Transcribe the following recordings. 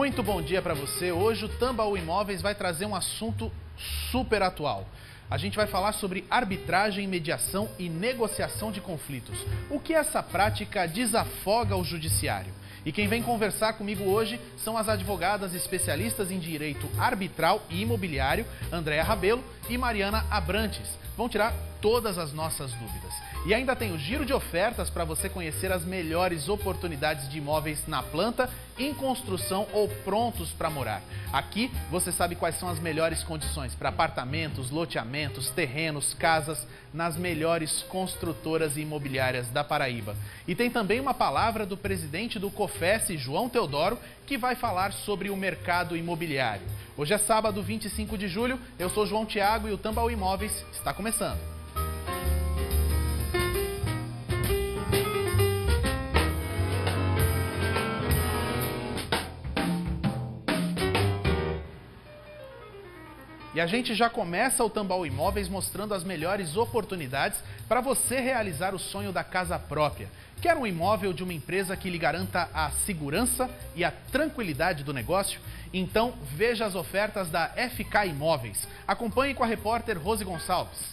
Muito bom dia para você. Hoje o Tambaú Imóveis vai trazer um assunto super atual. A gente vai falar sobre arbitragem, mediação e negociação de conflitos. O que essa prática desafoga o judiciário? E quem vem conversar comigo hoje são as advogadas especialistas em direito arbitral e imobiliário, Andréa Rabelo e Mariana Abrantes. Vão tirar todas as nossas dúvidas. E ainda tem o giro de ofertas para você conhecer as melhores oportunidades de imóveis na planta, em construção ou prontos para morar. Aqui você sabe quais são as melhores condições para apartamentos, loteamentos, terrenos, casas, nas melhores construtoras e imobiliárias da Paraíba. E tem também uma palavra do presidente do COFES, João Teodoro, que vai falar sobre o mercado imobiliário. Hoje é sábado, 25 de julho, eu sou João Tiago e o Tambaú Imóveis está começando. E a gente já começa o Tambaú Imóveis mostrando as melhores oportunidades para você realizar o sonho da casa própria. Quer um imóvel de uma empresa que lhe garanta a segurança e a tranquilidade do negócio? Então veja as ofertas da FK Imóveis. Acompanhe com a repórter Rose Gonçalves.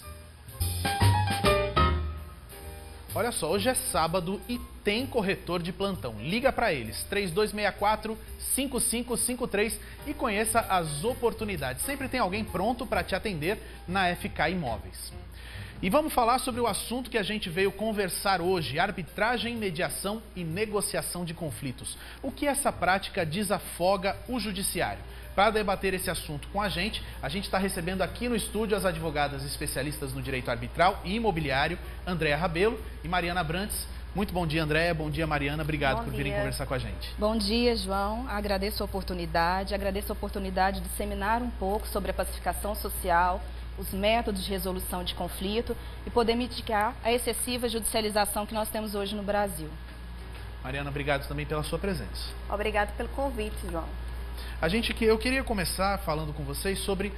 Olha só, hoje é sábado e tem corretor de plantão. Liga para eles, 3264-5553 e conheça as oportunidades. Sempre tem alguém pronto para te atender na FK Imóveis. E vamos falar sobre o assunto que a gente veio conversar hoje, arbitragem, mediação e negociação de conflitos. O que essa prática desafoga o judiciário? Para debater esse assunto com a gente está recebendo aqui no estúdio as advogadas especialistas no direito arbitral e imobiliário, Andréa Rabelo e Mariana Abrantes. Muito bom dia, Andréa. Bom dia, Mariana. Obrigado por virem conversar com a gente. Bom dia, João. Agradeço a oportunidade de disseminar um pouco sobre a pacificação social, os métodos de resolução de conflito e poder mitigar a excessiva judicialização que nós temos hoje no Brasil. Mariana, obrigado também pela sua presença. Obrigado pelo convite, João. Eu queria começar falando com vocês sobre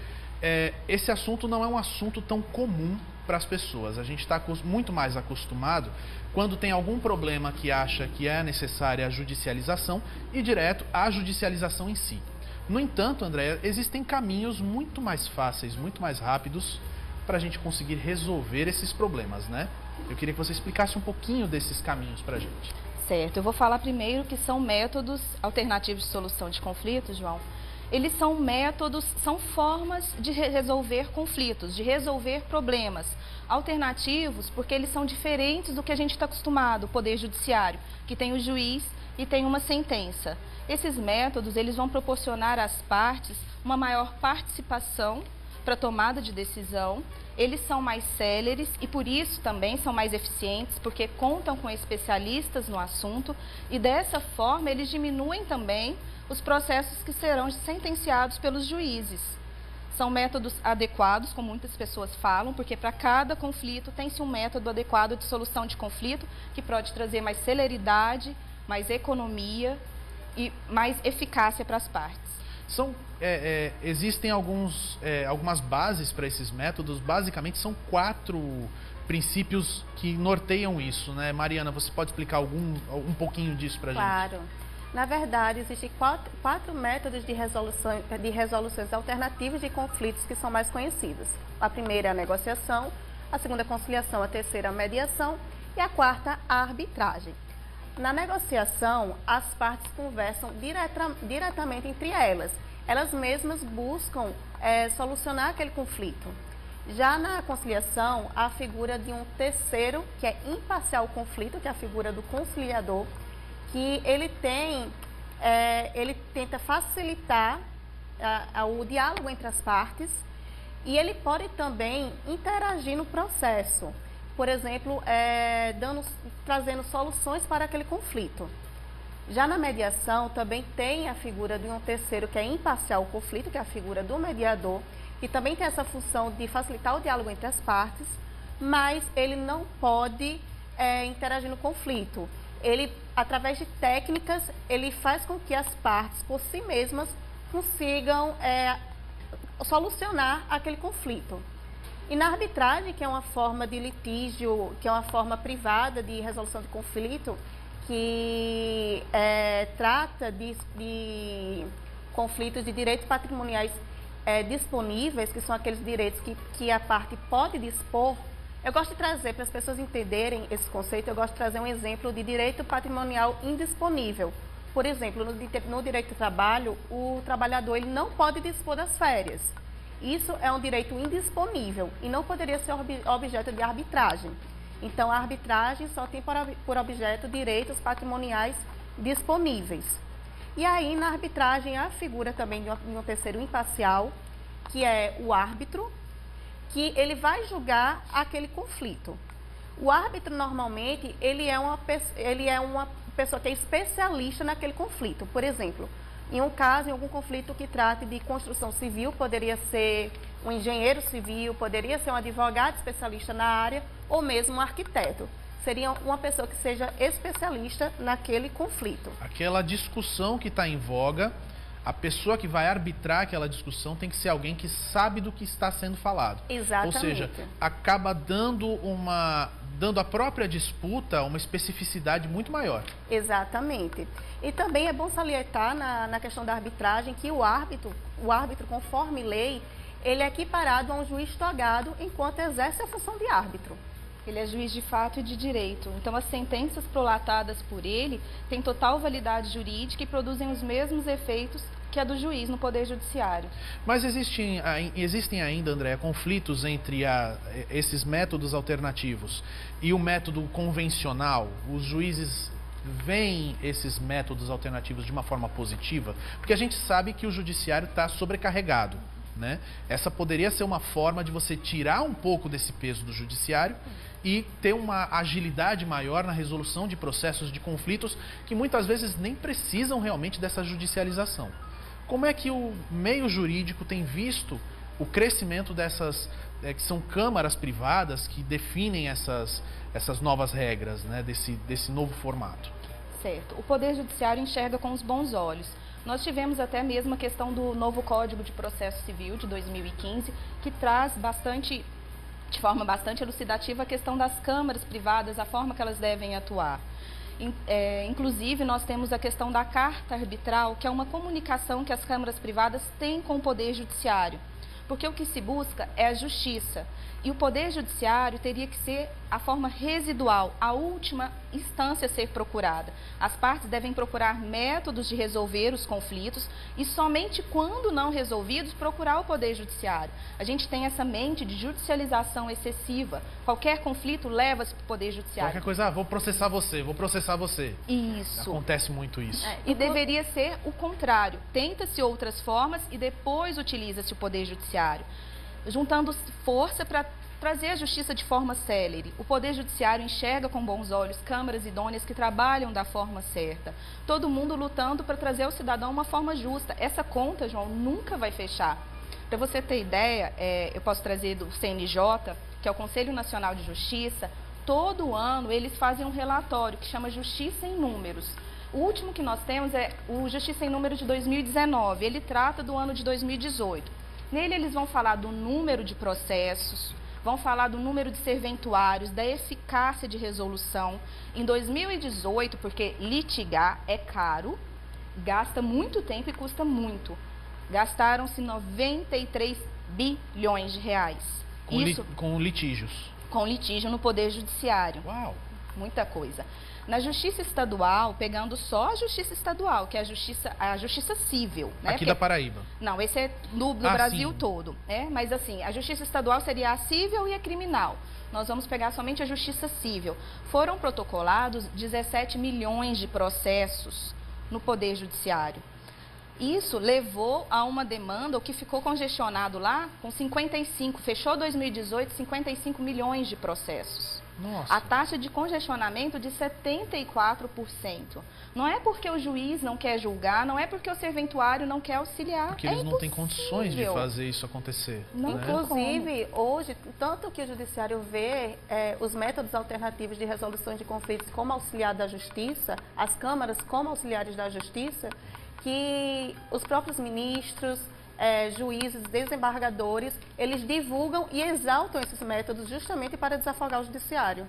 esse assunto. Não é um assunto tão comum para as pessoas. A gente está muito mais acostumado quando tem algum problema que acha que é necessária a judicialização e direto à judicialização em si. No entanto, Andréa, existem caminhos muito mais fáceis, muito mais rápidos para a gente conseguir resolver esses problemas, né? Eu queria que você explicasse um pouquinho desses caminhos para a gente. Certo, eu vou falar primeiro que são métodos alternativos de solução de conflitos, João. Eles são métodos, são formas de resolver conflitos, de resolver problemas alternativos, porque eles são diferentes do que a gente está acostumado, o Poder Judiciário, que tem o juiz e tem uma sentença. Esses métodos, eles vão proporcionar às partes uma maior participação para tomada de decisão. Eles são mais céleres e por isso também são mais eficientes, porque contam com especialistas no assunto e dessa forma eles diminuem também os processos que serão sentenciados pelos juízes. São métodos adequados, como muitas pessoas falam, porque para cada conflito tem-se um método adequado de solução de conflito que pode trazer mais celeridade, mais economia e mais eficácia para as partes. Existem algumas bases para esses métodos. Basicamente são 4 princípios que norteiam isso, né? Mariana, você pode explicar um pouquinho disso para a gente? Claro. Na verdade, existem quatro métodos de resoluções alternativas de conflitos que são mais conhecidos. A primeira é a negociação, a segunda é a conciliação, a terceira é a mediação e a quarta a arbitragem. Na negociação, as partes conversam diretamente entre elas. Elas mesmas buscam solucionar aquele conflito. Já na conciliação, há a figura de um terceiro, que é imparcial ao conflito, que é a figura do conciliador, que ele tenta facilitar o diálogo entre as partes e ele pode também interagir no processo. Por exemplo, trazendo soluções para aquele conflito. Já na mediação, também tem a figura de um terceiro que é imparcial ao conflito, que é a figura do mediador, que também tem essa função de facilitar o diálogo entre as partes, mas ele não pode interagir no conflito. Ele, através de técnicas, ele faz com que as partes, por si mesmas, consigam solucionar aquele conflito. E na arbitragem, que é uma forma de litígio, que é uma forma privada de resolução de conflito, que trata de conflitos de direitos patrimoniais disponíveis, que são aqueles direitos que a parte pode dispor. Eu gosto de trazer, para as pessoas entenderem esse conceito, eu gosto de trazer um exemplo de direito patrimonial indisponível. Por exemplo, no direito do trabalho, o trabalhador ele não pode dispor das férias. Isso é um direito indisponível e não poderia ser objeto de arbitragem. Então, a arbitragem só tem por objeto direitos patrimoniais disponíveis. E aí, na arbitragem, há a figura também de um terceiro imparcial, que é o árbitro, que ele vai julgar aquele conflito. O árbitro, normalmente, ele é uma pessoa que é especialista naquele conflito. Por exemplo, em um caso, em algum conflito que trate de construção civil, poderia ser um engenheiro civil, poderia ser um advogado especialista na área, ou mesmo um arquiteto. Seria uma pessoa que seja especialista naquele conflito. Aquela discussão que está em voga, a pessoa que vai arbitrar aquela discussão tem que ser alguém que sabe do que está sendo falado. Exatamente. Ou seja, acaba dando à própria disputa uma especificidade muito maior. Exatamente. E também é bom salientar na questão da arbitragem que o árbitro, conforme lei, ele é equiparado a um juiz togado enquanto exerce a função de árbitro. Ele é juiz de fato e de direito. Então, as sentenças prolatadas por ele têm total validade jurídica e produzem os mesmos efeitos que a do juiz no Poder Judiciário. Mas existem ainda, Andréa, conflitos entre esses métodos alternativos e o método convencional? Os juízes veem esses métodos alternativos de uma forma positiva? Porque a gente sabe que o judiciário está sobrecarregado, né? Essa poderia ser uma forma de você tirar um pouco desse peso do judiciário e ter uma agilidade maior na resolução de processos de conflitos que muitas vezes nem precisam realmente dessa judicialização. Como é que o meio jurídico tem visto o crescimento dessas, que são câmaras privadas que definem essas novas regras, né, desse novo formato? Certo. O Poder Judiciário enxerga com os bons olhos. Nós tivemos até mesmo a questão do novo Código de Processo Civil de 2015, que traz de forma bastante elucidativa a questão das câmaras privadas, a forma que elas devem atuar. Inclusive, nós temos a questão da carta arbitral, que é uma comunicação que as câmaras privadas têm com o Poder Judiciário. Porque o que se busca é a justiça. E o Poder Judiciário teria que ser a forma residual, a última instância a ser procurada. As partes devem procurar métodos de resolver os conflitos e somente quando não resolvidos procurar o Poder Judiciário. A gente tem essa mente de judicialização excessiva. Qualquer conflito leva-se para o Poder Judiciário. Qualquer coisa, vou processar você. Isso. Acontece muito isso. E deveria ser o contrário. Tenta-se outras formas e depois utiliza-se o Poder Judiciário, juntando força para trazer a justiça de forma célere. O Poder Judiciário enxerga com bons olhos câmaras idôneas que trabalham da forma certa. Todo mundo lutando para trazer ao cidadão uma forma justa. Essa conta, João, nunca vai fechar. Para você ter ideia, eu posso trazer do CNJ, que é o Conselho Nacional de Justiça. Todo ano eles fazem um relatório que chama Justiça em Números. O último que nós temos é o Justiça em Números de 2019. Ele trata do ano de 2018. Nele eles vão falar do número de processos, vão falar do número de serventuários, da eficácia de resolução. Em 2018, porque litigar é caro, gasta muito tempo e custa muito. Gastaram-se 93 bilhões de reais. Com litígios. Com litígio no Poder Judiciário. Uau! Muita coisa. Na Justiça Estadual, pegando só a Justiça Estadual, que é a Justiça Civil. Né? Aqui da Paraíba. Não, esse é no Brasil sim. todo. Né? Mas assim, a Justiça Estadual seria a civil e a criminal. Nós vamos pegar somente a Justiça Civil. Foram protocolados 17 milhões de processos no Poder Judiciário. Isso levou a uma demanda, o que ficou congestionado lá, com 55, fechou 2018, 55 milhões de processos. Nossa. A taxa de congestionamento de 74%. Não é porque o juiz não quer julgar, não é porque o serventuário não quer auxiliar. Porque eles não têm condições de fazer isso acontecer. Não, né? Inclusive, hoje, tanto que o judiciário vê os métodos alternativos de resolução de conflitos como auxiliar da justiça, as câmaras como auxiliares da justiça, que os próprios ministros, juízes, desembargadores, eles divulgam e exaltam esses métodos justamente para desafogar o judiciário.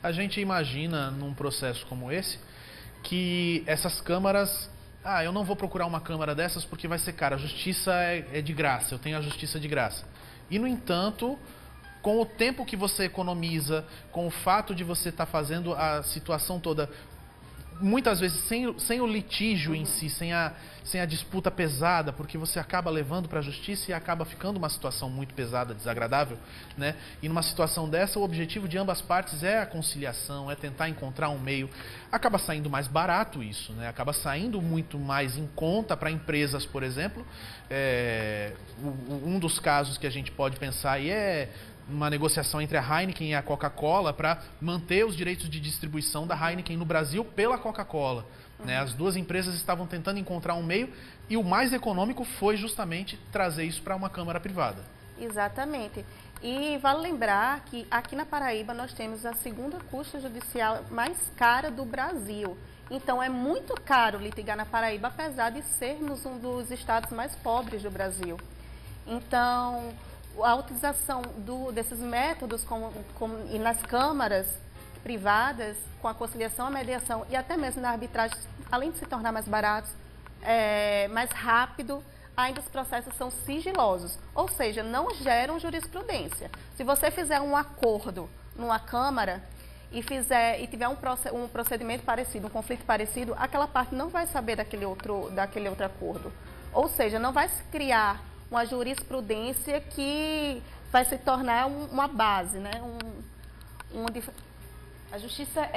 A gente imagina, num processo como esse, que essas câmaras eu não vou procurar uma câmara dessas porque vai ser cara, a justiça é de graça, eu tenho a justiça de graça. E, no entanto, com o tempo que você economiza, com o fato de você estar fazendo a situação toda, muitas vezes sem o litígio em si, sem a disputa pesada, porque você acaba levando para a justiça e acaba ficando uma situação muito pesada, desagradável, né? E numa situação dessa, o objetivo de ambas partes é a conciliação, é tentar encontrar um meio. Acaba saindo mais barato isso, né? Acaba saindo muito mais em conta para empresas, por exemplo. Um dos casos que a gente pode pensar aí é uma negociação entre a Heineken e a Coca-Cola para manter os direitos de distribuição da Heineken no Brasil pela Coca-Cola. Né? As duas empresas estavam tentando encontrar um meio e o mais econômico foi justamente trazer isso para uma câmara privada. Exatamente. E vale lembrar que aqui na Paraíba nós temos a segunda custa judicial mais cara do Brasil. Então é muito caro litigar na Paraíba, apesar de sermos um dos estados mais pobres do Brasil. Então, a utilização desses métodos e nas câmaras privadas, com a conciliação, a mediação e até mesmo na arbitragem, além de se tornar mais baratos, mais rápido, ainda os processos são sigilosos, ou seja, não geram jurisprudência. Se você fizer um acordo numa câmara e tiver um procedimento parecido, um conflito parecido, aquela parte não vai saber daquele outro acordo. Ou seja, não vai se criar uma jurisprudência que vai se tornar uma base, né? A justiça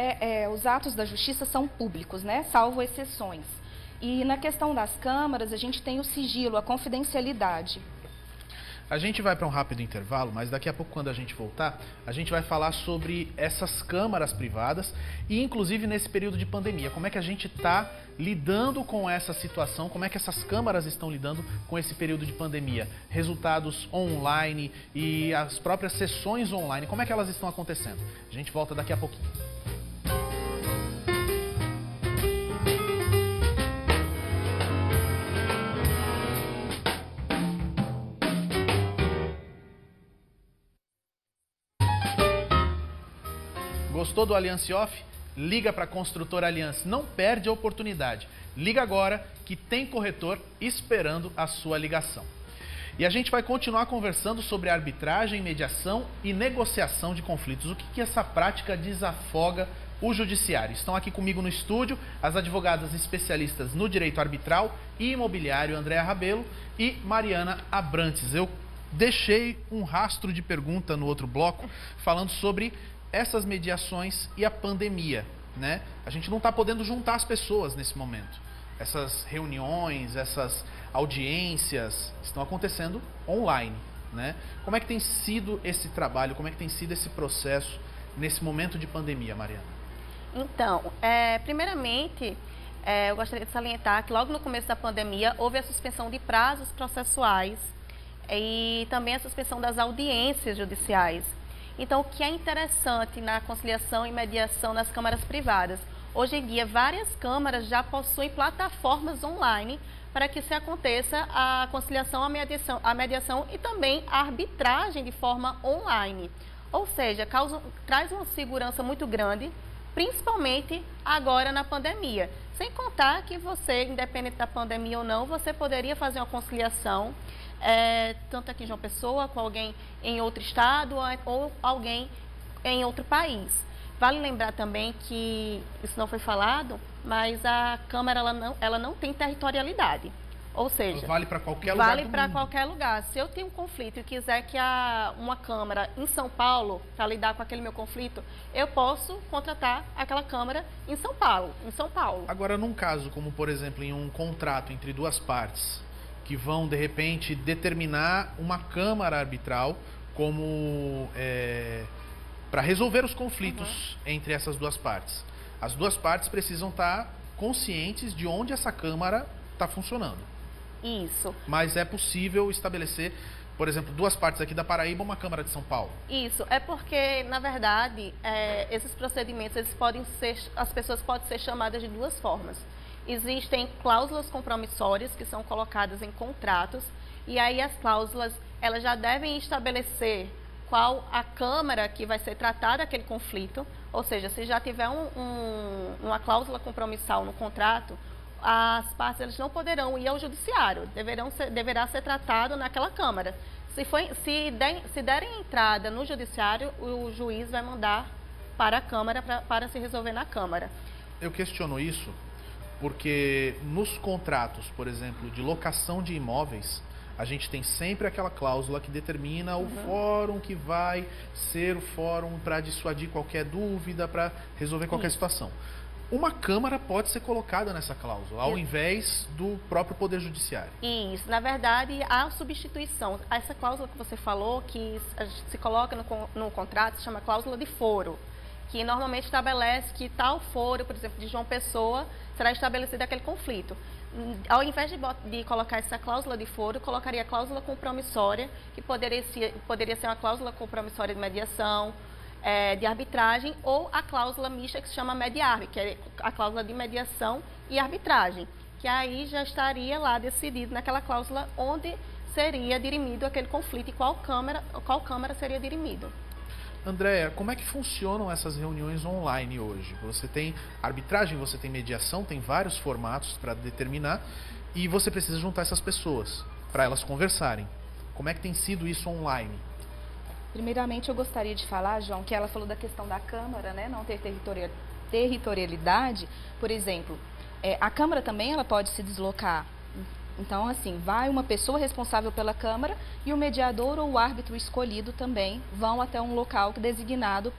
os atos da justiça são públicos, né? Salvo exceções. E na questão das câmaras, a gente tem o sigilo, a confidencialidade. A gente vai para um rápido intervalo, mas daqui a pouco, quando a gente voltar, a gente vai falar sobre essas câmaras privadas e, inclusive, nesse período de pandemia. Como é que a gente está lidando com essa situação, como é que essas câmaras estão lidando com esse período de pandemia. Resultados online e as próprias sessões online, como é que elas estão acontecendo? A gente volta daqui a pouquinho. Gostou do Aliança Off? Liga para a Construtora Aliança, não perde a oportunidade. Liga agora que tem corretor esperando a sua ligação. E a gente vai continuar conversando sobre arbitragem, mediação e negociação de conflitos. O que essa prática desafoga o judiciário? Estão aqui comigo no estúdio as advogadas especialistas no direito arbitral e imobiliário, Andréa Rabelo e Mariana Abrantes. Eu deixei um rastro de pergunta no outro bloco falando sobre essas mediações e a pandemia, né? A gente não está podendo juntar as pessoas nesse momento. Essas reuniões, essas audiências estão acontecendo online, né? Como é que tem sido esse trabalho, como é que tem sido esse processo nesse momento de pandemia, Mariana? Então, primeiramente, eu gostaria de salientar que logo no começo da pandemia houve a suspensão de prazos processuais e também a suspensão das audiências judiciais. Então, o que é interessante na conciliação e mediação nas câmaras privadas? Hoje em dia, várias câmaras já possuem plataformas online para que se aconteça a conciliação, a mediação e também a arbitragem de forma online. Ou seja, traz uma segurança muito grande, principalmente agora na pandemia. Sem contar que você, independente da pandemia ou não, você poderia fazer uma conciliação tanto aqui em João Pessoa, com alguém em outro estado ou alguém em outro país. Vale lembrar também que, isso não foi falado, mas a Câmara ela não tem territorialidade. Ou seja, vale para qualquer lugar. Vale para qualquer lugar. Se eu tenho um conflito e quiser que uma Câmara em São Paulo, para lidar com aquele meu conflito, eu posso contratar aquela Câmara em São Paulo. Agora, num caso como, por exemplo, em um contrato entre duas partes, que vão, de repente, determinar uma câmara arbitral como para resolver os conflitos entre essas duas partes. As duas partes precisam estar conscientes de onde essa câmara está funcionando. Isso. Mas é possível estabelecer, por exemplo, duas partes aqui da Paraíba, uma câmara de São Paulo. Isso, é porque, na verdade, esses procedimentos, as pessoas podem ser chamadas de duas formas. Existem cláusulas compromissórias que são colocadas em contratos e aí as cláusulas elas já devem estabelecer qual a Câmara que vai ser tratada aquele conflito, ou seja, se já tiver uma cláusula compromissal no contrato, as partes eles não poderão ir ao judiciário, deverá ser tratado naquela Câmara. Se derem entrada no judiciário, o juiz vai mandar para a Câmara para se resolver na Câmara. Eu questiono isso porque nos contratos, por exemplo, de locação de imóveis, a gente tem sempre aquela cláusula que determina o fórum que vai ser o fórum para dissuadir qualquer dúvida, para resolver qualquer situação. Uma Câmara pode ser colocada nessa cláusula, ao invés do próprio Poder Judiciário. Isso, na verdade, há substituição. Essa cláusula que você falou, que se coloca no contrato, se chama cláusula de foro, que normalmente estabelece que tal foro, por exemplo, de João Pessoa, será estabelecido aquele conflito. Ao invés de colocar essa cláusula de foro, colocaria a cláusula compromissória, que poderia ser uma cláusula compromissória de mediação, de arbitragem, ou a cláusula mista que se chama mediar, que é a cláusula de mediação e arbitragem, que aí já estaria lá decidido naquela cláusula onde seria dirimido aquele conflito e qual Câmara seria dirimido. Andréa, como é que funcionam essas reuniões online hoje? Você tem arbitragem, você tem mediação, tem vários formatos para determinar e você precisa juntar essas pessoas para elas conversarem. Como é que tem sido isso online? Primeiramente, eu gostaria de falar, João, que ela falou da questão da Câmara, né, não ter territorialidade. Por exemplo, a Câmara também ela pode se deslocar. Então, assim, vai uma pessoa responsável pela Câmara e o mediador ou o árbitro escolhido também vão até um local designado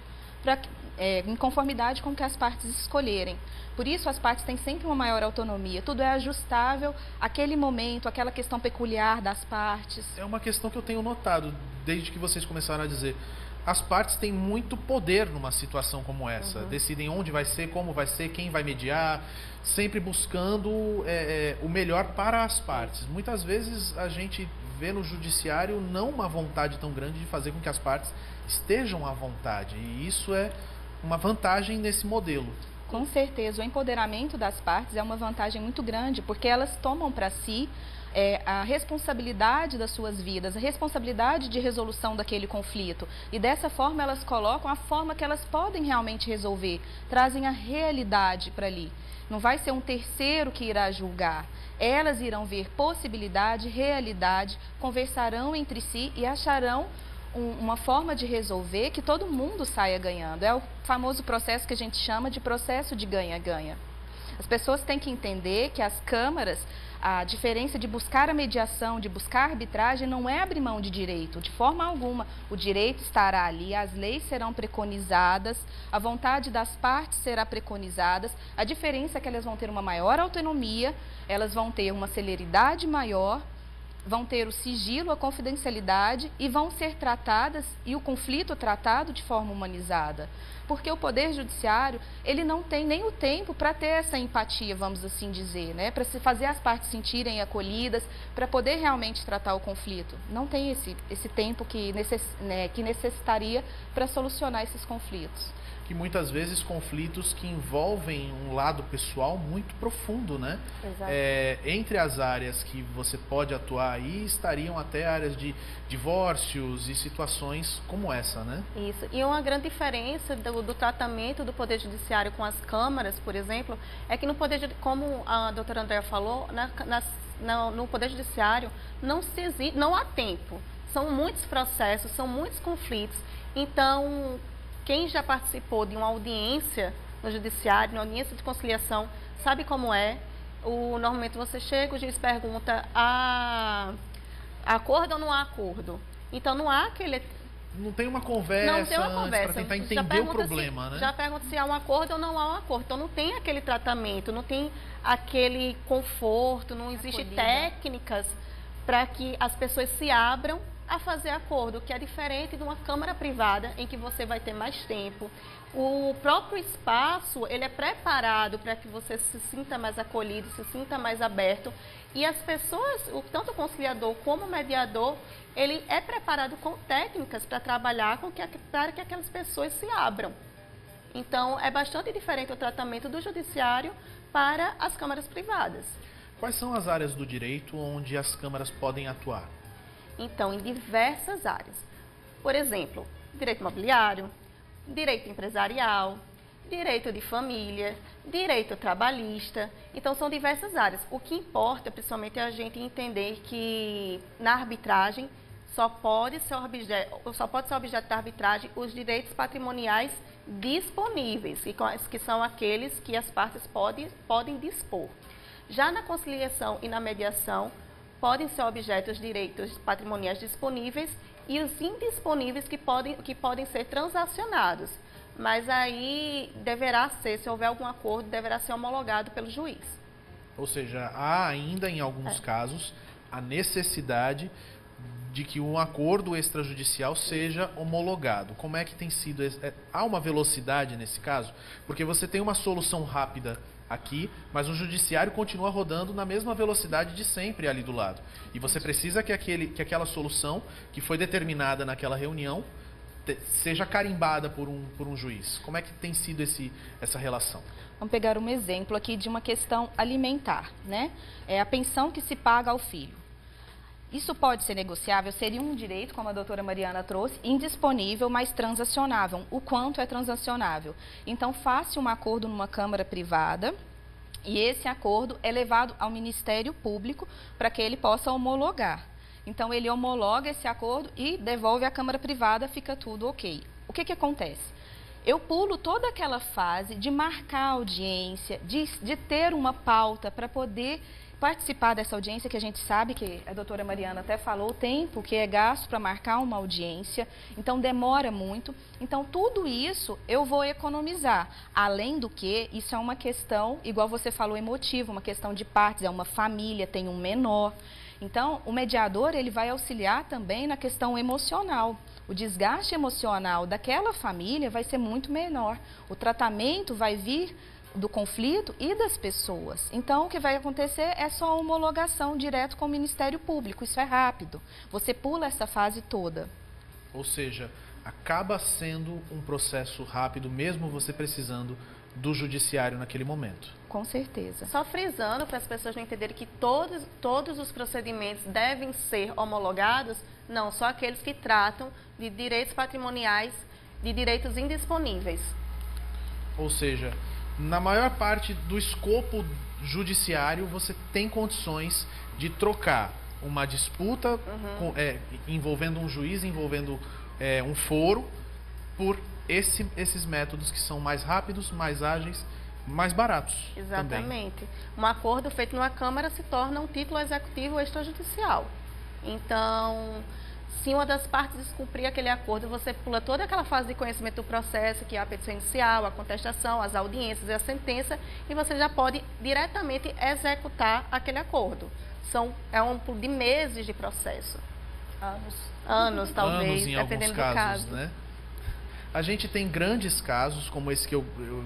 em conformidade com o que as partes escolherem. Por isso, as partes têm sempre uma maior autonomia. Tudo é ajustável àquele momento, àquela questão peculiar das partes. É uma questão que eu tenho notado desde que vocês começaram a dizer. As partes têm muito poder numa situação como essa. Decidem onde vai ser, como vai ser, quem vai mediar, sempre buscando o melhor para as partes. Muitas vezes a gente vê no judiciário não uma vontade tão grande de fazer com que as partes estejam à vontade. E isso é uma vantagem nesse modelo. Com certeza, o empoderamento das partes é uma vantagem muito grande, porque elas tomam para si a responsabilidade das suas vidas, a responsabilidade de resolução daquele conflito. E dessa forma elas colocam a forma que elas podem realmente resolver, trazem a realidade para ali. Não vai ser um terceiro que irá julgar. Elas irão ver possibilidade, realidade, conversarão entre si e acharão uma forma de resolver que todo mundo saia ganhando. É o famoso processo que a gente chama de processo de ganha-ganha. As pessoas têm que entender que as câmaras, a diferença de buscar a mediação, de buscar a arbitragem, não é abrir mão de direito, de forma alguma. O direito estará ali, as leis serão preconizadas, a vontade das partes será preconizada. A diferença é que elas vão ter uma maior autonomia, elas vão ter uma celeridade maior, vão ter o sigilo, a confidencialidade e vão ser tratadas e o conflito tratado de forma humanizada. Porque o Poder Judiciário, ele não tem nem o tempo para ter essa empatia, vamos assim dizer, né? Para se fazer as partes sentirem acolhidas, para poder realmente tratar o conflito. Não tem esse tempo que necessitaria para solucionar esses conflitos. Que muitas vezes conflitos que envolvem um lado pessoal muito profundo, né? Exato. Entre as áreas que você pode atuar aí, estariam até áreas de divórcios e situações como essa, né? Isso. E uma grande diferença do tratamento do Poder Judiciário com as câmaras, por exemplo, é que no Poder, como a doutora Andréa falou, no Poder Judiciário não há tempo. São muitos processos, são muitos conflitos. Então, quem já participou de uma audiência no judiciário, uma audiência de conciliação, sabe como é. Normalmente você chega, o juiz pergunta, há acordo ou não há acordo? Então não há aquele... Não tem uma conversa para tentar entender o problema, né? Já pergunta se há um acordo ou não há um acordo. Então não tem aquele tratamento, não tem aquele conforto, não existe técnicas para que as pessoas se abram a fazer acordo, que é diferente de uma câmara privada em que você vai ter mais tempo. O próprio espaço, ele é preparado para que você se sinta mais acolhido, se sinta mais aberto. E as pessoas, tanto o conciliador como o mediador, ele é preparado com técnicas para trabalhar para que aquelas pessoas se abram. Então, é bastante diferente o tratamento do judiciário para as câmaras privadas. Quais são as áreas do direito onde as câmaras podem atuar? Então, em diversas áreas. Por exemplo, direito imobiliário, direito empresarial, direito de família, direito trabalhista. Então, são diversas áreas. O que importa, principalmente, é a gente entender que na arbitragem só pode ser objeto da arbitragem os direitos patrimoniais disponíveis, que são aqueles que as partes podem dispor. Já na conciliação e na mediação, podem ser objetos os direitos patrimoniais disponíveis e os indisponíveis que podem ser transacionados. Mas aí deverá ser, se houver algum acordo, deverá ser homologado pelo juiz. Ou seja, há ainda em alguns casos a necessidade de que um acordo extrajudicial seja homologado. Como é que tem sido? Há uma velocidade nesse caso? Porque você tem uma solução rápida aqui, mas o judiciário continua rodando na mesma velocidade de sempre ali do lado. E você precisa que aquela solução que foi determinada naquela reunião seja carimbada por um juiz. Como é que tem sido essa relação? Vamos pegar um exemplo aqui de uma questão alimentar, né? É a pensão que se paga ao filho. Isso pode ser negociável, seria um direito, como a doutora Mariana trouxe, indisponível, mas transacionável. O quanto é transacionável? Então, faça um acordo numa câmara privada e esse acordo é levado ao Ministério Público para que ele possa homologar. Então, ele homologa esse acordo e devolve à câmara privada, fica tudo ok. O que acontece? Eu pulo toda aquela fase de marcar a audiência, de ter uma pauta para poder participar dessa audiência, que a gente sabe que a doutora Mariana até falou, o tempo que é gasto para marcar uma audiência, então demora muito. Então, tudo isso eu vou economizar. Além do que, isso é uma questão, igual você falou, emotiva, uma questão de partes, é uma família, tem um menor. Então, o mediador, ele vai auxiliar também na questão emocional. O desgaste emocional daquela família vai ser muito menor. O tratamento vai vir do conflito e das pessoas. Então, o que vai acontecer é só a homologação direto com o Ministério Público. Isso é rápido. Você pula essa fase toda. Ou seja, acaba sendo um processo rápido, mesmo você precisando do judiciário naquele momento. Com certeza. Só frisando para as pessoas não entenderem que todos os procedimentos devem ser homologados, não, só aqueles que tratam de direitos patrimoniais, de direitos indisponíveis. Ou seja, na maior parte do escopo judiciário, você tem condições de trocar uma disputa envolvendo um juiz, envolvendo um foro, por esses métodos que são mais rápidos, mais ágeis, mais baratos. Exatamente. Também. Um acordo feito numa Câmara se torna um título executivo extrajudicial. Então, se uma das partes descumprir aquele acordo, você pula toda aquela fase de conhecimento do processo, que é a petição inicial, a contestação, as audiências e a sentença, e você já pode diretamente executar aquele acordo. É um pulo de meses de processo. Anos, talvez, em dependendo alguns do caso. Né? A gente tem grandes casos, como esse que eu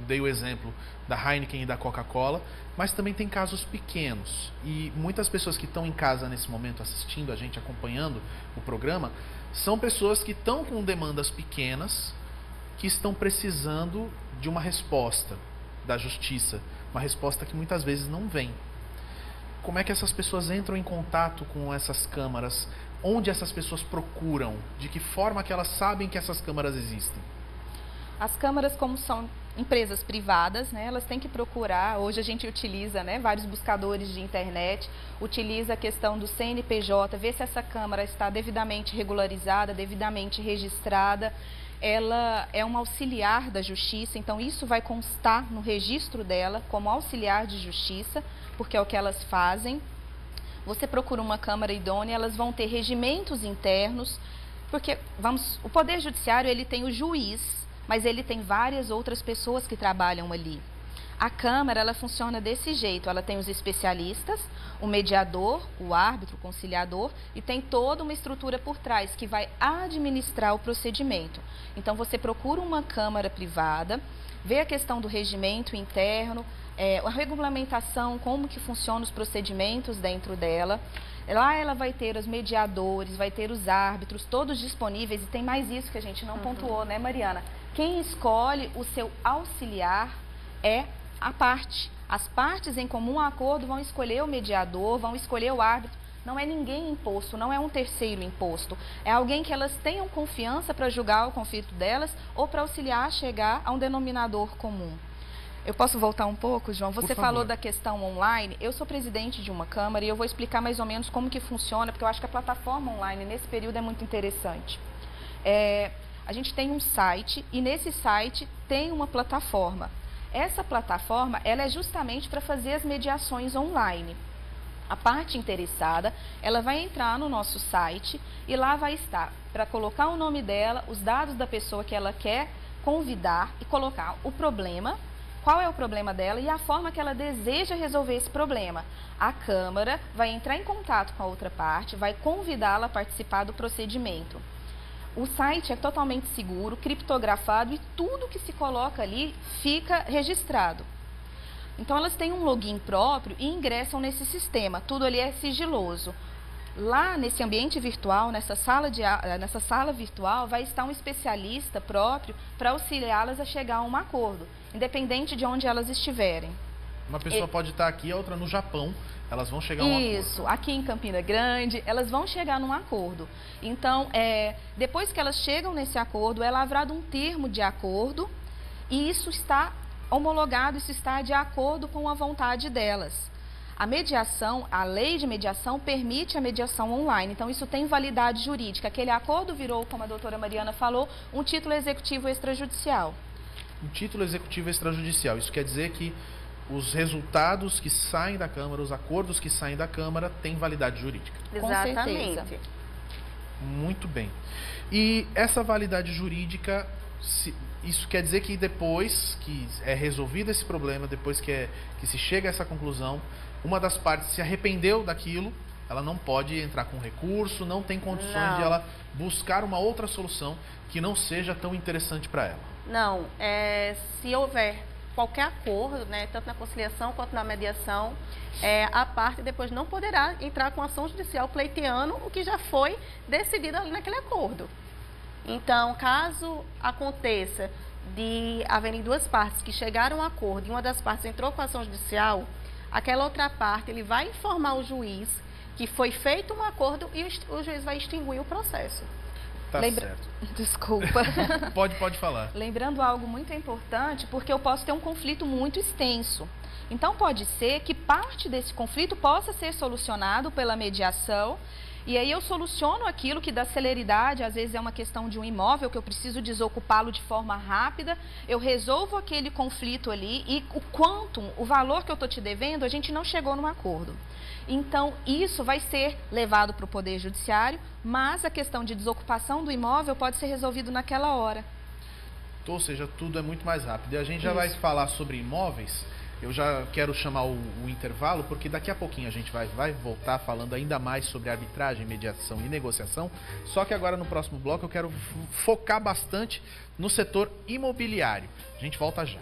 dei o exemplo da Heineken e da Coca-Cola, mas também tem casos pequenos. E muitas pessoas que estão em casa nesse momento assistindo a gente, acompanhando o programa, são pessoas que estão com demandas pequenas, que estão precisando de uma resposta da justiça, uma resposta que muitas vezes não vem. Como é que essas pessoas entram em contato com essas câmaras? Onde essas pessoas procuram? De que forma que elas sabem que essas câmaras existem? As câmaras, como são empresas privadas, né, elas têm que procurar, hoje a gente utiliza, né, vários buscadores de internet, utiliza a questão do CNPJ, ver se essa câmara está devidamente regularizada, devidamente registrada. Ela é um auxiliar da justiça, então isso vai constar no registro dela como auxiliar de justiça, porque é o que elas fazem. Você procura uma câmara idônea, elas vão ter regimentos internos, porque o Poder Judiciário ele tem o juiz, mas ele tem várias outras pessoas que trabalham ali. A Câmara, ela funciona desse jeito, ela tem os especialistas, o mediador, o árbitro, o conciliador, e tem toda uma estrutura por trás que vai administrar o procedimento. Então, você procura uma Câmara privada, vê a questão do regimento interno, a regulamentação, como que funcionam os procedimentos dentro dela. Lá ela vai ter os mediadores, vai ter os árbitros, todos disponíveis, e tem mais isso que a gente não pontuou, né, Mariana? Quem escolhe o seu auxiliar é a parte. As partes em comum acordo vão escolher o mediador, vão escolher o árbitro. Não é ninguém imposto, não é um terceiro imposto. É alguém que elas tenham confiança para julgar o conflito delas ou para auxiliar a chegar a um denominador comum. Eu posso voltar um pouco, João? Você Por favor. falou da questão online. Eu sou presidente de uma Câmara e eu vou explicar mais ou menos como que funciona, porque eu acho que a plataforma online nesse período é muito interessante. A gente tem um site e nesse site tem uma plataforma. Essa plataforma, ela é justamente para fazer as mediações online. A parte interessada, ela vai entrar no nosso site e lá vai estar para colocar o nome dela, os dados da pessoa que ela quer convidar e colocar o problema, qual é o problema dela e a forma que ela deseja resolver esse problema. A Câmara vai entrar em contato com a outra parte, vai convidá-la a participar do procedimento. O site é totalmente seguro, criptografado e tudo que se coloca ali fica registrado. Então, elas têm um login próprio e ingressam nesse sistema. Tudo ali é sigiloso. Lá, nesse ambiente virtual, nessa sala virtual, vai estar um especialista próprio para auxiliá-las a chegar a um acordo, independente de onde elas estiverem. Uma pessoa pode estar aqui, a outra no Japão. Elas vão chegar a um acordo. Isso, aqui em Campina Grande, elas vão chegar num acordo. Então, depois que elas chegam nesse acordo, é lavrado um termo de acordo e isso está homologado, isso está de acordo com a vontade delas. A mediação, a lei de mediação permite a mediação online, então isso tem validade jurídica. Aquele acordo virou, como a doutora Mariana falou, um título executivo extrajudicial. Um título executivo extrajudicial, isso quer dizer que os resultados que saem da Câmara, os acordos que saem da Câmara têm validade jurídica. Exatamente. Muito bem. E essa validade jurídica, isso quer dizer que depois que é resolvido esse problema, depois que se chega a essa conclusão, uma das partes se arrependeu daquilo, ela não pode entrar com recurso, não tem condições de ela buscar uma outra solução que não seja tão interessante para ela. Não, se houver qualquer acordo, né, tanto na conciliação quanto na mediação, a parte depois não poderá entrar com ação judicial pleiteando o que já foi decidido ali naquele acordo. Então, caso aconteça de haverem duas partes que chegaram a um acordo e uma das partes entrou com ação judicial, aquela outra parte ele vai informar o juiz que foi feito um acordo e o juiz vai extinguir o processo. Tá certo. Desculpa. Pode falar. Lembrando algo muito importante, porque eu posso ter um conflito muito extenso. Então, pode ser que parte desse conflito possa ser solucionado pela mediação, e aí eu soluciono aquilo que dá celeridade, às vezes é uma questão de um imóvel que eu preciso desocupá-lo de forma rápida, eu resolvo aquele conflito ali e o valor que eu estou te devendo, a gente não chegou num acordo. Então, isso vai ser levado para o Poder Judiciário, mas a questão de desocupação do imóvel pode ser resolvido naquela hora. Ou seja, tudo é muito mais rápido. E a gente já vai falar sobre imóveis. Eu já quero chamar o intervalo, porque daqui a pouquinho a gente vai voltar falando ainda mais sobre arbitragem, mediação e negociação. Só que agora no próximo bloco eu quero focar bastante no setor imobiliário. A gente volta já.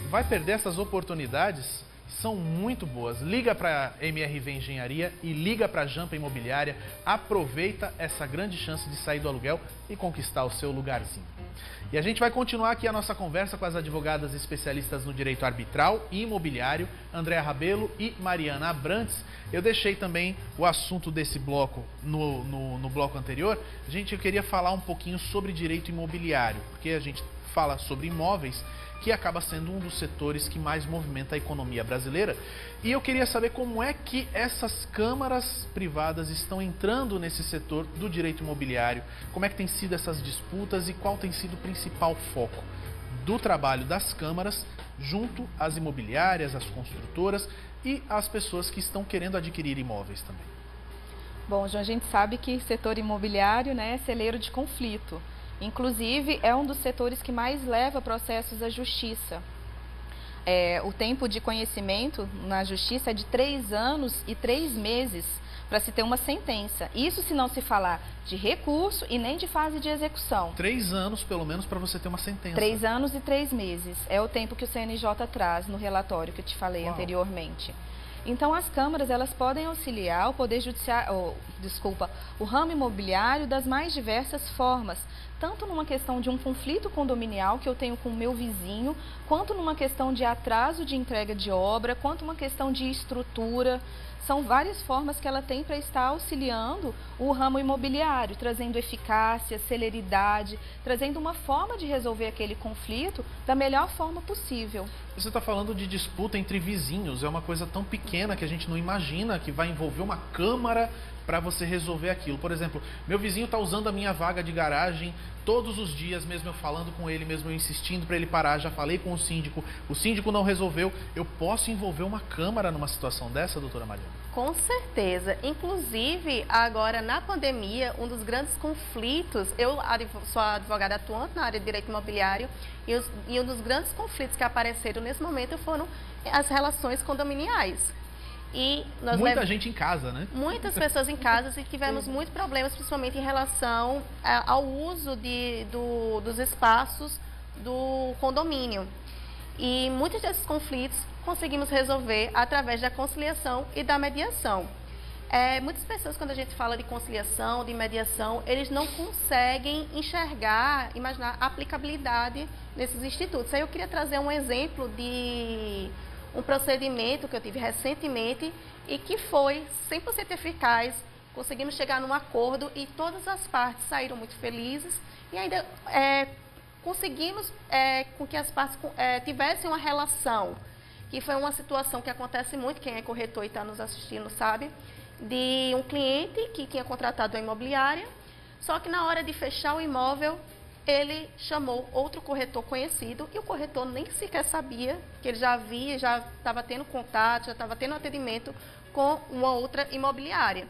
Vai perder essas oportunidades? São muito boas. Liga para a MRV Engenharia e liga para a Jampa Imobiliária. Aproveita essa grande chance de sair do aluguel e conquistar o seu lugarzinho. E a gente vai continuar aqui a nossa conversa com as advogadas especialistas no direito arbitral e imobiliário, Andréa Rabelo e Mariana Abrantes. Eu deixei também o assunto desse bloco no bloco anterior. Eu queria falar um pouquinho sobre direito imobiliário, porque a gente fala sobre imóveis, que acaba sendo um dos setores que mais movimenta a economia brasileira. E eu queria saber como é que essas câmaras privadas estão entrando nesse setor do direito imobiliário, como é que tem sido essas disputas e qual tem sido o principal foco do trabalho das câmaras junto às imobiliárias, às construtoras e às pessoas que estão querendo adquirir imóveis também. Bom, João, a gente sabe que setor imobiliário, né, é celeiro de conflito. Inclusive, é um dos setores que mais leva processos à justiça. O tempo de conhecimento na justiça é de 3 anos e 3 meses para se ter uma sentença. Isso se não se falar de recurso e nem de fase de execução. 3 anos, pelo menos, para você ter uma sentença. 3 anos e 3 meses. É o tempo que o CNJ traz no relatório que eu te falei anteriormente. Então, as câmaras, elas podem auxiliar o Poder Judiciário, o ramo imobiliário das mais diversas formas, tanto numa questão de um conflito condominial que eu tenho com o meu vizinho, quanto numa questão de atraso de entrega de obra, quanto uma questão de estrutura. São várias formas que ela tem para estar auxiliando o ramo imobiliário, trazendo eficácia, celeridade, trazendo uma forma de resolver aquele conflito da melhor forma possível. Você está falando de disputa entre vizinhos, é uma coisa tão pequena que a gente não imagina que vai envolver uma câmara para você resolver aquilo. Por exemplo, meu vizinho está usando a minha vaga de garagem todos os dias, mesmo eu falando com ele, mesmo eu insistindo para ele parar, já falei com o síndico não resolveu. Eu posso envolver uma câmara numa situação dessa, doutora Mariana? Com certeza. Inclusive, agora na pandemia, um dos grandes conflitos, eu sou advogada atuante na área de direito imobiliário, e um dos grandes conflitos que apareceram nesse momento foram as relações condominiais. E muita gente em casa, né? Muitas pessoas em casa e tivemos muitos problemas, principalmente em relação ao uso dos espaços do condomínio. E muitos desses conflitos conseguimos resolver através da conciliação e da mediação. Muitas pessoas, quando a gente fala de conciliação, de mediação, eles não conseguem imaginar a aplicabilidade desses institutos. Aí eu queria trazer um exemplo de um procedimento que eu tive recentemente e que foi 100% eficaz. Conseguimos chegar num acordo e todas as partes saíram muito felizes e ainda conseguimos com que as partes tivessem uma relação, que foi uma situação que acontece muito, quem é corretor e está nos assistindo sabe, de um cliente que tinha contratado a imobiliária, só que na hora de fechar o imóvel, ele chamou outro corretor conhecido e o corretor nem sequer sabia que ele já estava tendo contato, já estava tendo atendimento com uma outra imobiliária.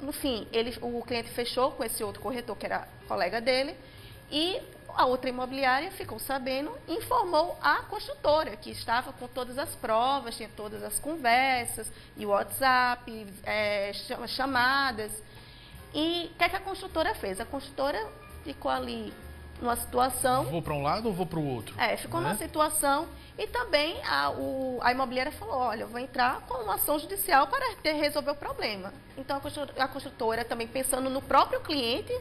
No fim, o cliente fechou com esse outro corretor, que era colega dele, e a outra imobiliária ficou sabendo e informou a construtora, que estava com todas as provas, tinha todas as conversas, e WhatsApp, chamadas. E o que a construtora fez? A construtora ficou ali numa situação... Vou para um lado ou vou para o outro? Ficou numa situação e também a imobiliária falou, olha, eu vou entrar com uma ação judicial para resolver o problema. Então a construtora também pensando no próprio cliente,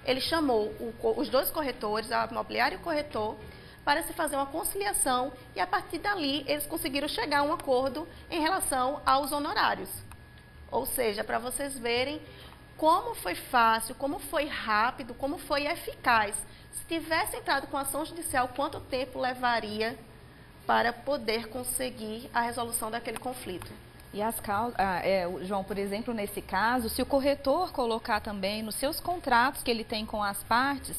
ele chamou os dois corretores, a imobiliária e o corretor, para se fazer uma conciliação e a partir dali eles conseguiram chegar a um acordo em relação aos honorários. Ou seja, para vocês verem como foi fácil, como foi rápido, como foi eficaz. Se tivesse entrado com ação judicial, quanto tempo levaria para poder conseguir a resolução daquele conflito? E as causas, João, por exemplo, nesse caso, se o corretor colocar também nos seus contratos que ele tem com as partes,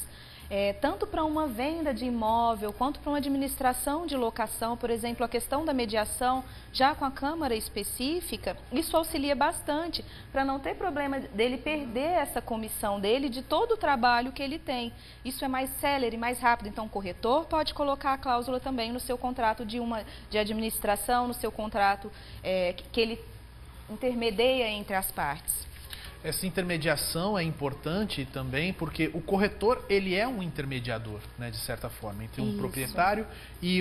tanto para uma venda de imóvel, quanto para uma administração de locação, por exemplo, a questão da mediação, já com a Câmara específica, isso auxilia bastante para não ter problema dele perder essa comissão dele de todo o trabalho que ele tem. Isso é mais célere, mais rápido. Então, o corretor pode colocar a cláusula também no seu contrato de administração, no seu contrato que ele intermedia entre as partes. Essa intermediação é importante também porque o corretor, ele é um intermediador, né, de certa forma, entre um proprietário e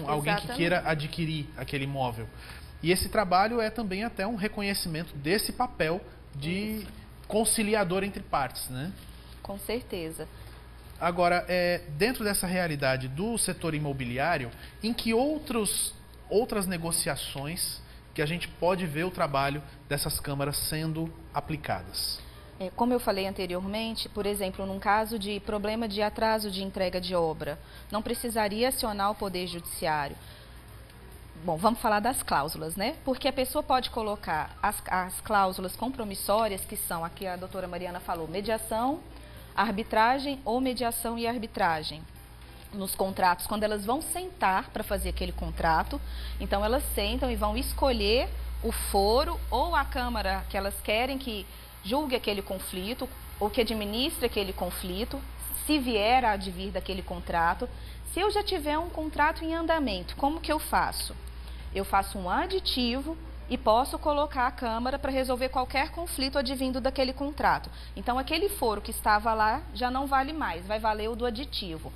alguém que queira adquirir aquele imóvel. E esse trabalho é também até um reconhecimento desse papel de conciliador entre partes, né? Com certeza. Agora, dentro dessa realidade do setor imobiliário, em que outras negociações que a gente pode ver o trabalho dessas câmaras sendo aplicadas? Como eu falei anteriormente, por exemplo, num caso de problema de atraso de entrega de obra, não precisaria acionar o Poder Judiciário. Bom, vamos falar das cláusulas, né? Porque a pessoa pode colocar as cláusulas compromissórias, que são, aqui a doutora Mariana falou, mediação, arbitragem ou mediação e arbitragem. Nos contratos, quando elas vão sentar para fazer aquele contrato, então elas sentam e vão escolher o foro ou a Câmara que elas querem que julgue aquele conflito ou que administre aquele conflito, se vier a advir daquele contrato. Se eu já tiver um contrato em andamento, como que eu faço? Eu faço um aditivo e posso colocar a Câmara para resolver qualquer conflito advindo daquele contrato. Então, aquele foro que estava lá já não vale mais, vai valer o do aditivo.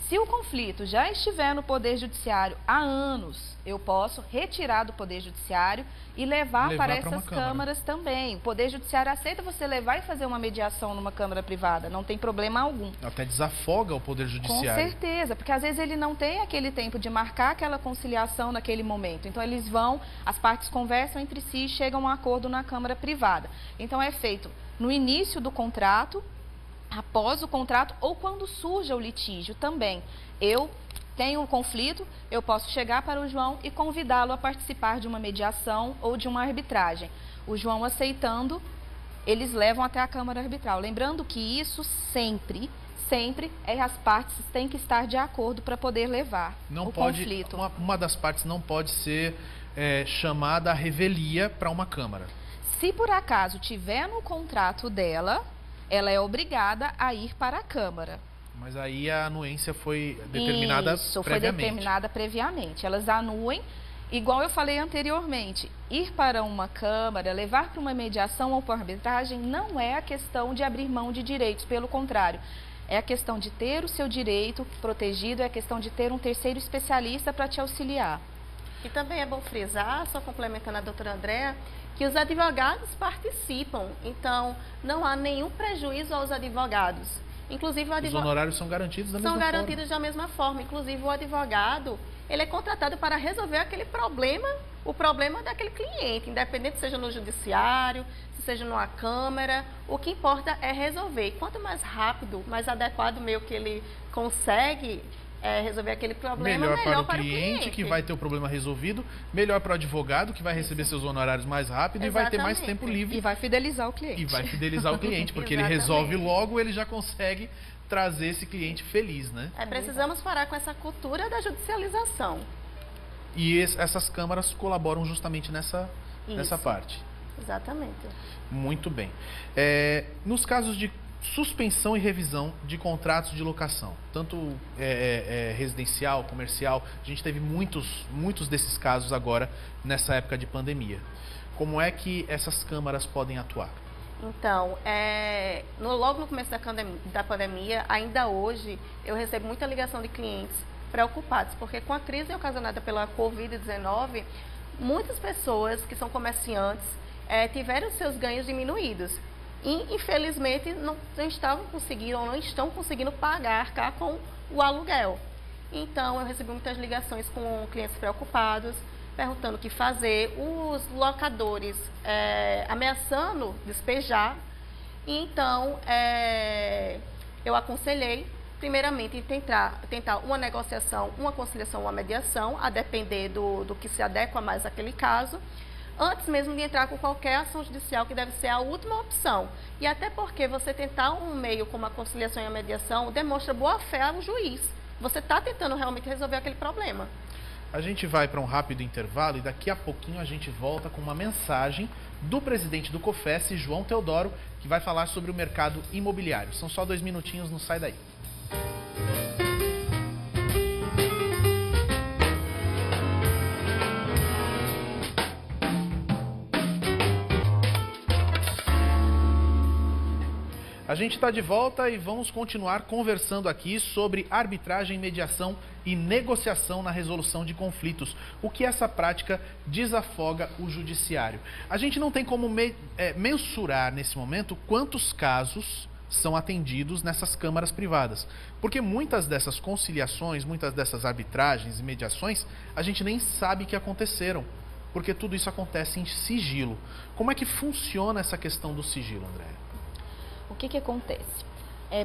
Se Se o conflito já estiver no Poder Judiciário há anos, eu posso retirar do Poder Judiciário e levar para essas câmaras também. O Poder Judiciário aceita você levar e fazer uma mediação numa câmara privada, não tem problema algum. Até desafoga o Poder Judiciário. Com certeza, porque às vezes ele não tem aquele tempo de marcar aquela conciliação naquele momento. Então eles vão, as partes conversam entre si e chegam a um acordo na câmara privada. Então é feito no início do contrato, após o contrato ou quando surja o litígio também. Eu tenho um conflito, eu posso chegar para o João e convidá-lo a participar de uma mediação ou de uma arbitragem. O João aceitando, eles levam até a Câmara Arbitral. Lembrando que isso sempre as partes têm que estar de acordo para poder levar o conflito. Uma das partes não pode ser chamada a revelia para uma Câmara. Se por acaso tiver no contrato dela, ela é obrigada a ir para a Câmara. Mas aí a anuência foi determinada previamente. Isso, foi determinada previamente. Elas anuem, igual eu falei anteriormente, ir para uma Câmara, levar para uma mediação ou para arbitragem não é a questão de abrir mão de direitos, pelo contrário. É a questão de ter o seu direito protegido, é a questão de ter um terceiro especialista para te auxiliar. E também é bom frisar, só complementando a doutora Andréa, que os advogados participam, então não há nenhum prejuízo aos advogados. Inclusive, os honorários são garantidos da mesma forma? São garantidos da mesma forma. Inclusive, o advogado, ele é contratado para resolver aquele problema, o problema daquele cliente, independente seja no judiciário, se seja numa câmara, o que importa é resolver. E quanto mais rápido, mais adequado meio que ele consegue resolver aquele problema, melhor para o cliente, que vai ter o problema resolvido, melhor para o advogado, que vai receber seus honorários mais rápido. Exatamente. E vai ter mais tempo livre. E vai fidelizar o cliente. E vai fidelizar o cliente, porque ele resolve logo, ele já consegue trazer esse cliente feliz, né? Precisamos parar com essa cultura da judicialização. E essas câmaras colaboram justamente nessa parte. Exatamente. Muito bem. Nos casos de suspensão e revisão de contratos de locação, tanto residencial, comercial, a gente teve muitos desses casos agora nessa época de pandemia. Como é que essas câmaras podem atuar? Então, logo no começo da pandemia, ainda hoje, eu recebo muita ligação de clientes preocupados, porque com a crise ocasionada pela Covid-19, muitas pessoas que são comerciantes tiveram seus ganhos diminuídos. E, infelizmente, não estavam conseguindo ou não estão conseguindo pagar cá com o aluguel. Então, eu recebi muitas ligações com clientes preocupados, perguntando o que fazer, os locadores ameaçando despejar. E, então, eu aconselhei, primeiramente, tentar uma negociação, uma conciliação, uma mediação, a depender do que se adequa mais àquele caso, antes mesmo de entrar com qualquer ação judicial, que deve ser a última opção. E até porque você tentar um meio como a conciliação e a mediação demonstra boa fé ao juiz. Você está tentando realmente resolver aquele problema. A gente vai para um rápido intervalo e daqui a pouquinho a gente volta com uma mensagem do presidente do COFES, João Teodoro, que vai falar sobre o mercado imobiliário. São só 2 minutinhos, não sai daí. A gente está de volta e vamos continuar conversando aqui sobre arbitragem, mediação e negociação na resolução de conflitos. O que essa prática desafoga o judiciário. A gente não tem como mensurar nesse momento quantos casos são atendidos nessas câmaras privadas. Porque muitas dessas conciliações, muitas dessas arbitragens e mediações, a gente nem sabe que aconteceram. Porque tudo isso acontece em sigilo. Como é que funciona essa questão do sigilo, André? O que acontece?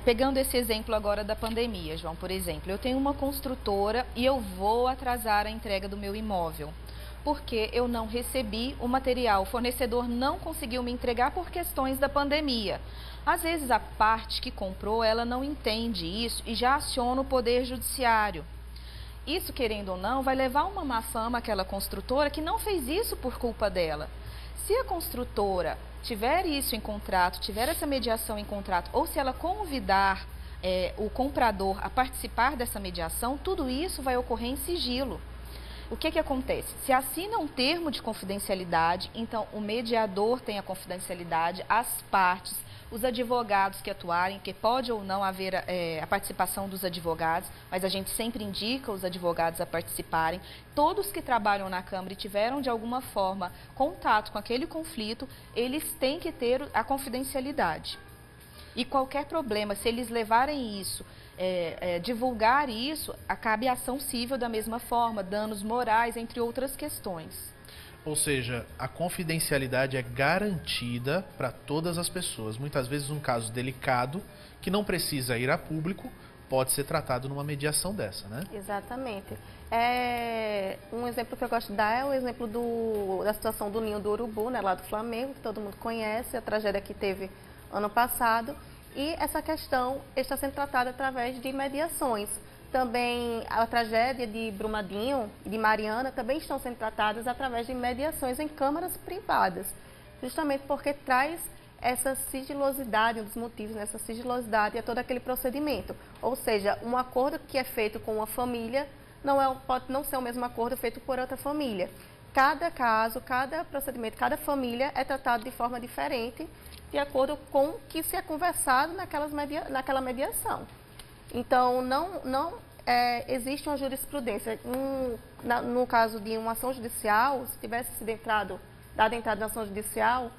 Pegando esse exemplo agora da pandemia, João, por exemplo, eu tenho uma construtora e eu vou atrasar a entrega do meu imóvel, porque eu não recebi o material, o fornecedor não conseguiu me entregar por questões da pandemia. Às vezes a parte que comprou, ela não entende isso e já aciona o Poder Judiciário. Isso, querendo ou não, vai levar uma má fama àquela construtora que não fez isso por culpa dela. Se a construtora tiver isso em contrato, tiver essa mediação em contrato, ou se ela convidar o comprador a participar dessa mediação, tudo isso vai ocorrer em sigilo. O que acontece? Se assina um termo de confidencialidade, então o mediador tem a confidencialidade, as partes, os advogados que atuarem, que pode ou não haver a participação dos advogados, mas a gente sempre indica os advogados a participarem. Todos que trabalham na Câmara e tiveram, de alguma forma, contato com aquele conflito, eles têm que ter a confidencialidade. E qualquer problema, se eles levarem isso, divulgar isso, cabe ação civil da mesma forma, danos morais, entre outras questões. Ou seja, a confidencialidade é garantida para todas as pessoas. Muitas vezes um caso delicado, que não precisa ir a público, pode ser tratado numa mediação dessa, né? Exatamente. Um exemplo que eu gosto de dar é o exemplo da situação do Ninho do Urubu, né, lá do Flamengo, que todo mundo conhece, a tragédia que teve ano passado. E essa questão está sendo tratada através de mediações. Também a tragédia de Brumadinho e de Mariana também estão sendo tratadas através de mediações em câmaras privadas, justamente porque traz essa sigilosidade, um dos motivos nessa sigilosidade é todo aquele procedimento. Ou seja, um acordo que é feito com uma família pode não ser o mesmo acordo feito por outra família. Cada caso, cada procedimento, cada família é tratado de forma diferente, de acordo com o que se é conversado naquela mediação. Então, não existe uma jurisprudência. No caso de uma ação judicial, se tivesse sido dado entrada na ação judicial,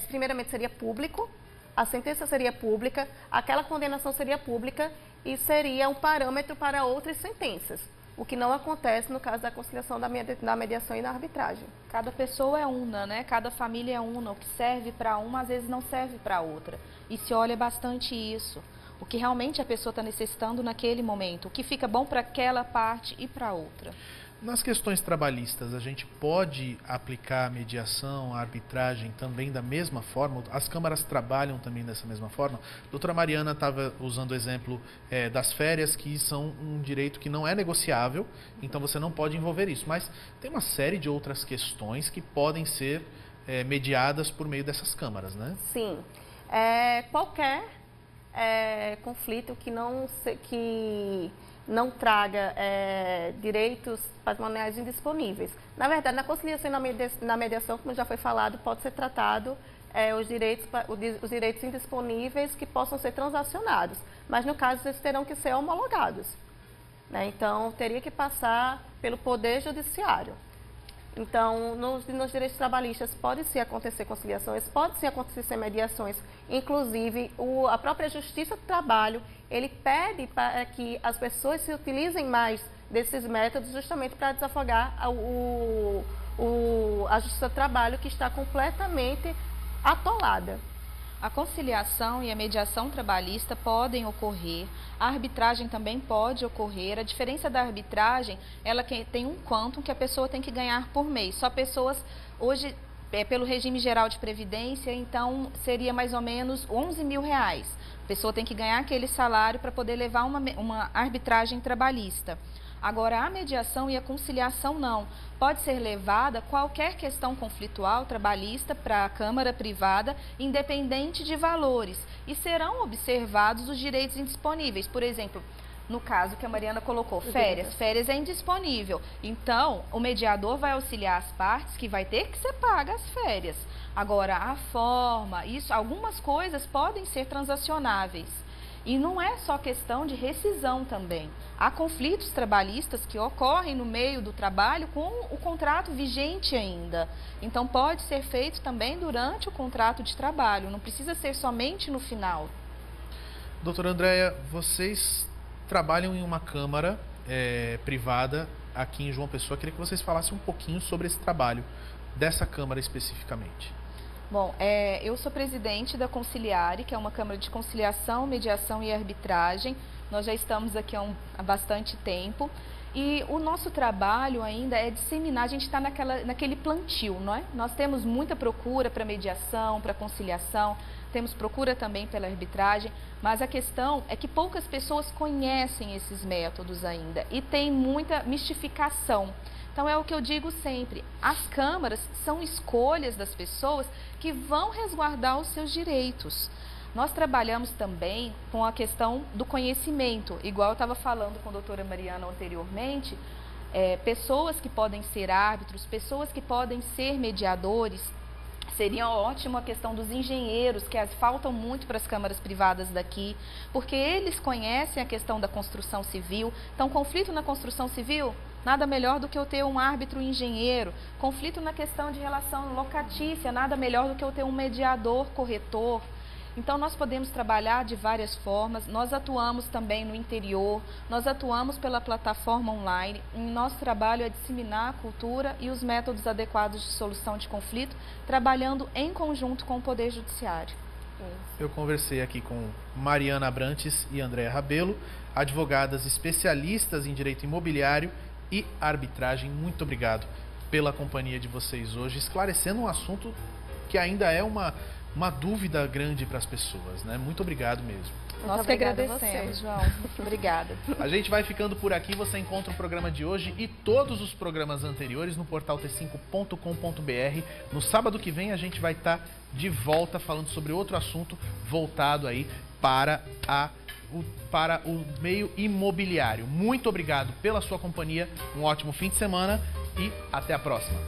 primeiramente seria público, a sentença seria pública, aquela condenação seria pública e seria um parâmetro para outras sentenças. O que não acontece no caso da conciliação da mediação e da arbitragem. Cada pessoa é una, né? Cada família é una. O que serve para uma, às vezes não serve para outra. E se olha bastante isso. O que realmente a pessoa está necessitando naquele momento. O que fica bom para aquela parte e para outra. Nas questões trabalhistas, a gente pode aplicar a mediação, a arbitragem também da mesma forma? As câmaras trabalham também dessa mesma forma? A doutora Mariana estava usando o exemplo das férias, que são um direito que não é negociável, então você não pode envolver isso. Mas tem uma série de outras questões que podem ser mediadas por meio dessas câmaras, né? Sim. Qualquer conflito que não traga direitos patrimoniais indisponíveis. Na verdade, na conciliação e na mediação, como já foi falado, pode ser tratado os direitos indisponíveis que possam ser transacionados, mas no caso eles terão que ser homologados, né? Então, teria que passar pelo Poder Judiciário. Então, nos direitos trabalhistas pode-se acontecer conciliações, pode-se acontecer mediações, inclusive a própria Justiça do Trabalho, ele pede para que as pessoas se utilizem mais desses métodos justamente para desafogar a Justiça do Trabalho, que está completamente atolada. A conciliação e a mediação trabalhista podem ocorrer, a arbitragem também pode ocorrer. A diferença da arbitragem, ela tem um quantum que a pessoa tem que ganhar por mês. Só pessoas, hoje, pelo regime geral de previdência, então seria mais ou menos R$11.000. A pessoa tem que ganhar aquele salário para poder levar uma arbitragem trabalhista. Agora, a mediação e a conciliação não. Pode ser levada qualquer questão conflitual trabalhista para a Câmara Privada, independente de valores, e serão observados os direitos indisponíveis. Por exemplo, no caso que a Mariana colocou, férias é indisponível. Então, o mediador vai auxiliar as partes que vai ter que ser paga as férias. Agora, a forma, algumas coisas podem ser transacionáveis. E não é só questão de rescisão também. Há conflitos trabalhistas que ocorrem no meio do trabalho com o contrato vigente ainda. Então, pode ser feito também durante o contrato de trabalho, não precisa ser somente no final. Doutora Andréia, vocês trabalham em uma câmara privada aqui em João Pessoa. Queria que vocês falassem um pouquinho sobre esse trabalho dessa câmara especificamente. Bom, eu sou presidente da Conciliare, que é uma câmara de conciliação, mediação e arbitragem. Nós já estamos aqui há bastante tempo. E o nosso trabalho ainda é disseminar, a gente está naquele plantio, não é? Nós temos muita procura para mediação, para conciliação, temos procura também pela arbitragem, mas a questão é que poucas pessoas conhecem esses métodos ainda e tem muita mistificação. Então, é o que eu digo sempre, as câmaras são escolhas das pessoas que vão resguardar os seus direitos. Nós trabalhamos também com a questão do conhecimento, igual eu estava falando com a doutora Mariana anteriormente, pessoas que podem ser árbitros, pessoas que podem ser mediadores. Seria ótimo a questão dos engenheiros, que faltam muito para as câmaras privadas daqui, porque eles conhecem a questão da construção civil. Então, conflito na construção civil, nada melhor do que eu ter um árbitro engenheiro. Conflito na questão de relação locatícia, nada melhor do que eu ter um mediador corretor. Então, nós podemos trabalhar de várias formas, nós atuamos também no interior, nós atuamos pela plataforma online, e nosso trabalho é disseminar a cultura e os métodos adequados de solução de conflito, trabalhando em conjunto com o Poder Judiciário. Eu conversei aqui com Mariana Abrantes e Andréa Rabelo, advogadas especialistas em direito imobiliário e arbitragem. Muito obrigado pela companhia de vocês hoje, esclarecendo um assunto que ainda é uma dúvida grande para as pessoas, né? Muito obrigado mesmo. Nós que agradecemos, João. Muito obrigada. A gente vai ficando por aqui. Você encontra o programa de hoje e todos os programas anteriores no portal t5.com.br. No sábado que vem a gente vai estar de volta falando sobre outro assunto voltado aí para o meio imobiliário. Muito obrigado pela sua companhia. Um ótimo fim de semana e até a próxima.